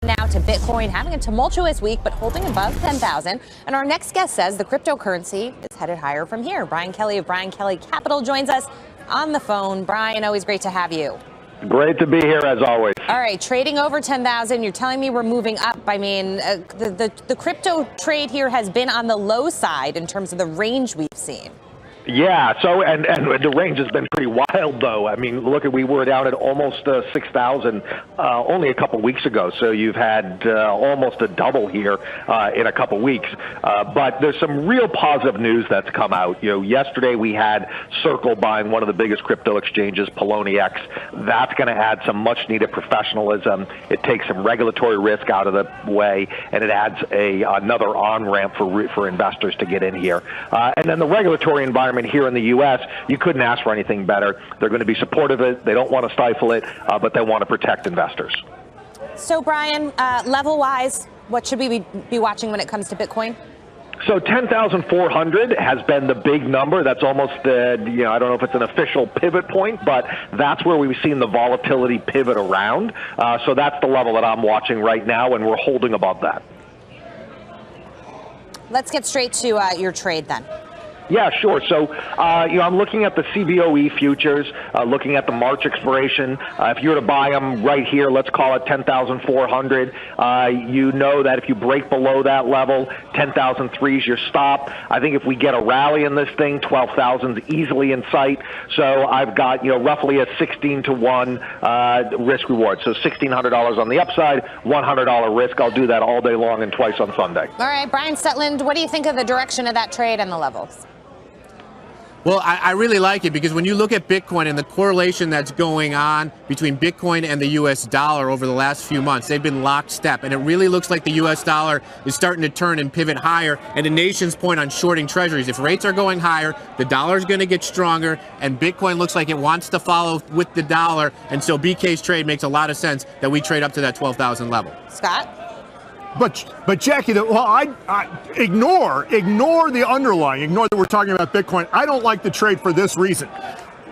Now to Bitcoin, having a tumultuous week, but holding above 10,000. And our next guest says the cryptocurrency is headed higher from here. Brian Kelly of Brian Kelly Capital joins us on the phone. Brian, always great to have you. Great to be here, as always. All right, trading over 10,000. You're telling me we're moving up. I mean, the crypto trade here has been on the low side in terms of the range we've seen. Yeah, so and the range has been pretty wild, though. I mean, we were down at almost 6,000 only a couple weeks ago. So you've had almost a double here in a couple weeks. But there's some real positive news that's come out. You know, yesterday we had Circle buying one of the biggest crypto exchanges, Poloniex. That's going to add some much-needed professionalism. It takes some regulatory risk out of the way, and it adds another on-ramp for investors to get in here. And then the regulatory environment here in the U.S., you couldn't ask for anything better. They're going to be supportive of it. They don't want to stifle it, but they want to protect investors. So, Brian, level-wise, what should we be watching when it comes to Bitcoin? So 10,400 has been the big number. That's almost, I don't know if it's an official pivot point, but that's where we've seen the volatility pivot around. So that's the level that I'm watching right now, and we're holding above that. Let's get straight to your trade then. Yeah, sure. So, I'm looking at the CBOE futures, looking at the March expiration. If you were to buy them right here, let's call it 10,400. You know that if you break below that level, 10,003 is your stop. I think if we get a rally in this thing, 12,000 is easily in sight. So I've got, roughly a 16-to-1 risk reward. So $1,600 on the upside, $100 risk. I'll do that all day long and twice on Sunday. All right, Brian Stetland, what do you think of the direction of that trade and the levels? Well, I really like it because when you look at Bitcoin and the correlation that's going on between Bitcoin and the U.S. dollar over the last few months, they've been lockstep. And it really looks like the U.S. dollar is starting to turn and pivot higher. And the nation's point on shorting treasuries, if rates are going higher, the dollar is going to get stronger. And Bitcoin looks like it wants to follow with the dollar. And so BK's trade makes a lot of sense that we trade up to that 12,000 level. Scott? But Jackie, I ignore the underlying. Ignore that we're talking about Bitcoin. I don't like the trade for this reason.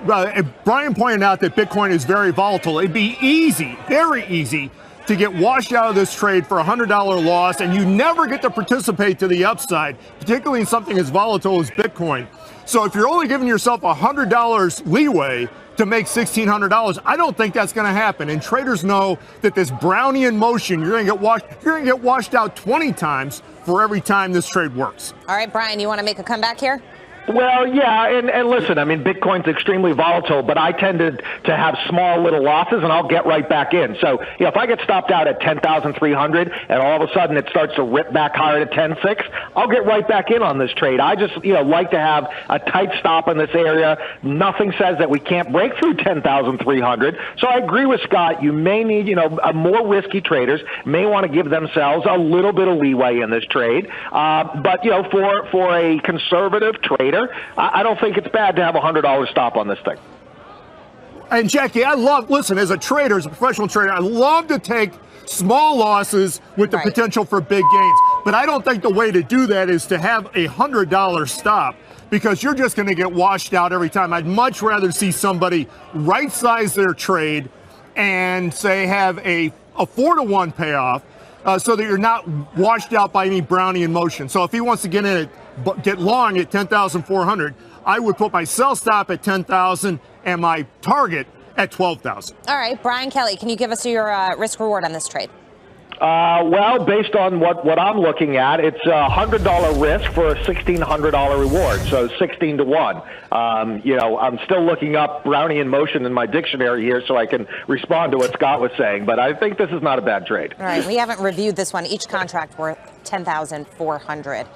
Brian pointed out that Bitcoin is very volatile. It'd be easy, very easy, to get washed out of this trade for a $100 loss, and you never get to participate to the upside, particularly in something as volatile as Bitcoin. So if you're only giving yourself $100 leeway to make $1,600, I don't think that's going to happen. And traders know that this Brownian motion, you're going to get washed out 20 times for every time this trade works. All right, Brian, you want to make a comeback here? Well, yeah, and listen, I mean, Bitcoin's extremely volatile, but I tended to have small little losses, and I'll get right back in. So, if I get stopped out at 10,300 and all of a sudden it starts to rip back higher to 10.6, I'll get right back in on this trade. I just, like to have a tight stop in this area. Nothing says that we can't break through 10,300. So I agree with Scott. You may need, more risky traders may want to give themselves a little bit of leeway in this trade. But, for a conservative trader, I don't think it's bad to have a $100 stop on this thing. And Jackie, listen, as a trader, as a professional trader, I love to take small losses with the potential for big gains. But I don't think the way to do that is to have a $100 stop, because you're just going to get washed out every time. I'd much rather see somebody right-size their trade and, say, have a 4-to-1 payoff so that you're not washed out by any Brownian motion. So if he wants to get long at 10,400, I would put my sell stop at 10,000 and my target at 12,000. All right, Brian Kelly, can you give us your risk reward on this trade? Well, based on what I'm looking at, it's a $100 risk for a $1,600 reward, so 16-to-1. I'm still looking up Brownian motion in my dictionary here so I can respond to what Scott was saying, but I think this is not a bad trade. All right, we haven't reviewed this one. Each contract worth $10,400.